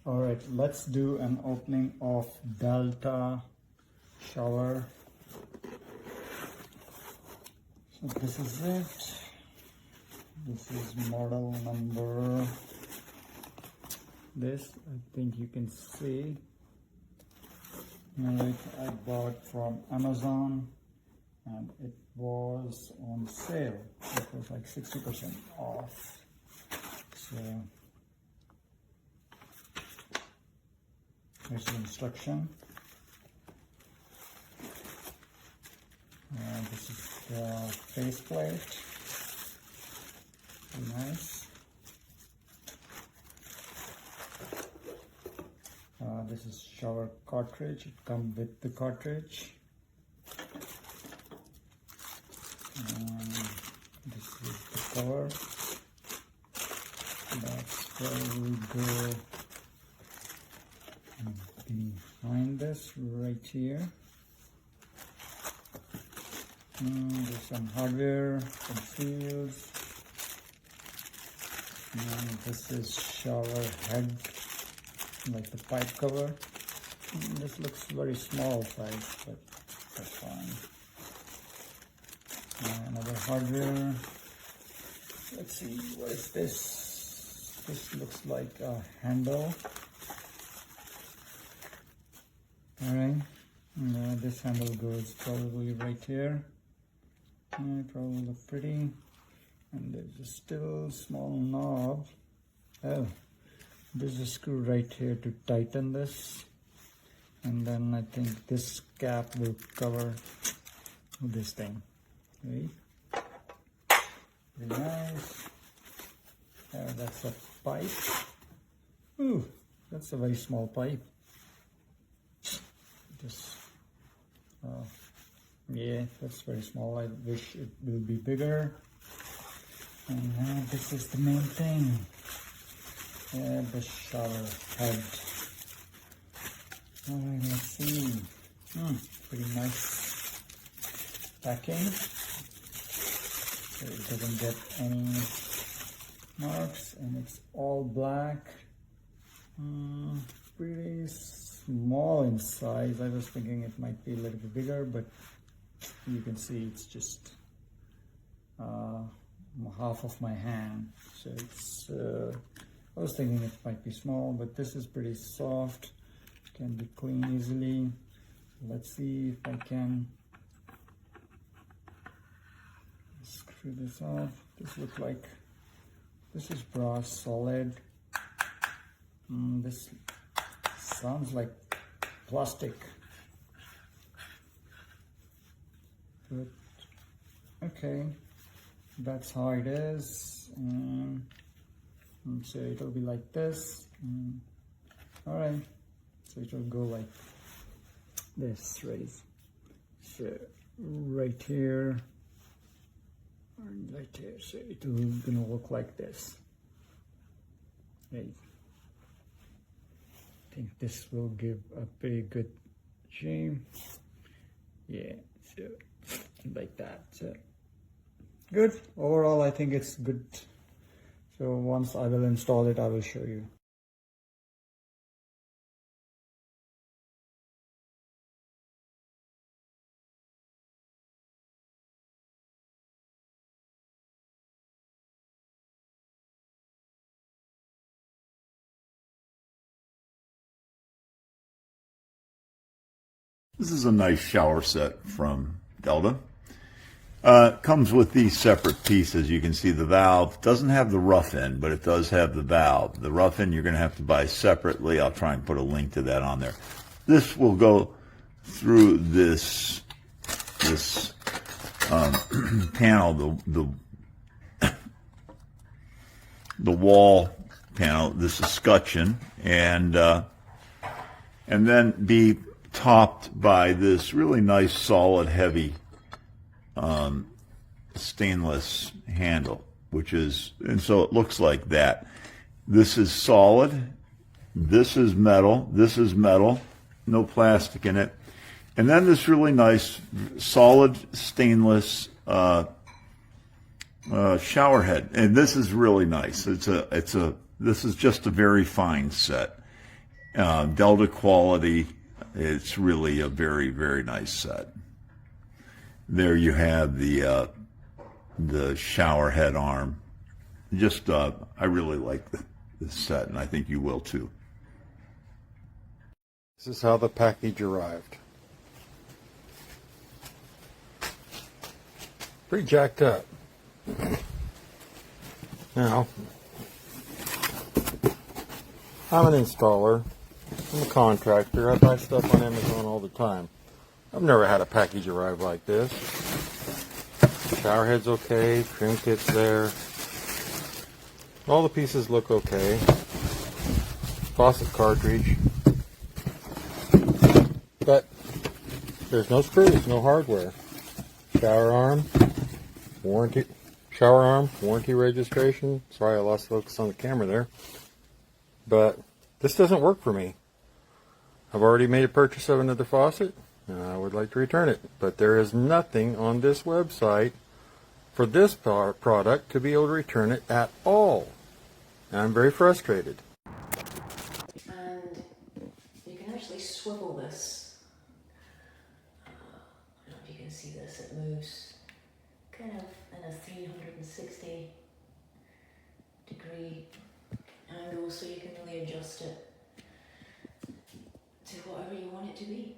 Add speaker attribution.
Speaker 1: All right, let's do an opening of Delta shower. So this is it. This is model number, this, I think you can see. All right, I bought from Amazon and it was on sale. It was like 60% off. So here's the instruction. This is the faceplate. Very nice. This is shower cartridge. It comes with the cartridge. This is the cover. That's where we go behind this, right here. There's some hardware, some seals. And this is shower head, like the pipe cover. This looks very small size, but that's fine. Another hardware. Let's see, what is this? This looks like a handle. Alright, this handle goes probably right here. Probably look pretty. And there's a still small knob. Oh, there's a screw right here to tighten this. And then I think this cap will cover this thing. Right? Very nice. That's a pipe. Ooh, that's a very small pipe. Just, yeah, that's very small. I wish it will be bigger. And this is the main thing. The shower head. Alright, let's see. Pretty nice packing. So it doesn't get any marks, and it's all black. Pretty small in size. I was thinking it might be a little bit bigger, but you can see it's just half of my hand. So it's, I was thinking it might be small, but this is pretty soft. Can be cleaned easily. Let's see if I can screw this off. This looks like, this is brass solid. This sounds like plastic. But okay, that's how it is. And so it'll be like this. All right, so it will go like this, right? So right here and right here, so it will gonna look like this. Right. I think this will give a pretty good shape. Yeah, so like that. So good. Overall, I think it's good. So once I will install it, I will show you.
Speaker 2: This is a nice shower set from Delta. Comes with these separate pieces. You can see the valve doesn't have the rough end, but it does have the valve. The rough end you're going to have to buy separately. I'll try and put a link to that on there. This will go through this panel, the wall panel. This escutcheon, and then be topped by this really nice, solid, heavy stainless handle, which is, and so it looks like that. This is solid, this is metal, no plastic in it. And then this really nice, solid stainless shower head. And this is really nice. This is just a very fine set. Delta quality. It's really a very, very nice set. There you have the shower head arm. Just, I really like this set, and I think you will too.
Speaker 3: This is how the package arrived. Pretty jacked up. Now, I'm an installer. I'm a contractor. I buy stuff on Amazon all the time. I've never had a package arrive like this. Shower head's okay, trim kit's there. All the pieces look okay. Faucet cartridge. But there's no screws, no hardware. Shower arm, warranty registration. Sorry, I lost focus on the camera there. But this doesn't work for me. I've already made a purchase of another faucet, and I would like to return it. But there is nothing on this website for this product to be able to return it at all. And I'm very frustrated.
Speaker 4: And you can actually swivel this. I don't know if you can see this, it moves kind of in a 360 degree angle, so you can really adjust it to whatever you want it to be.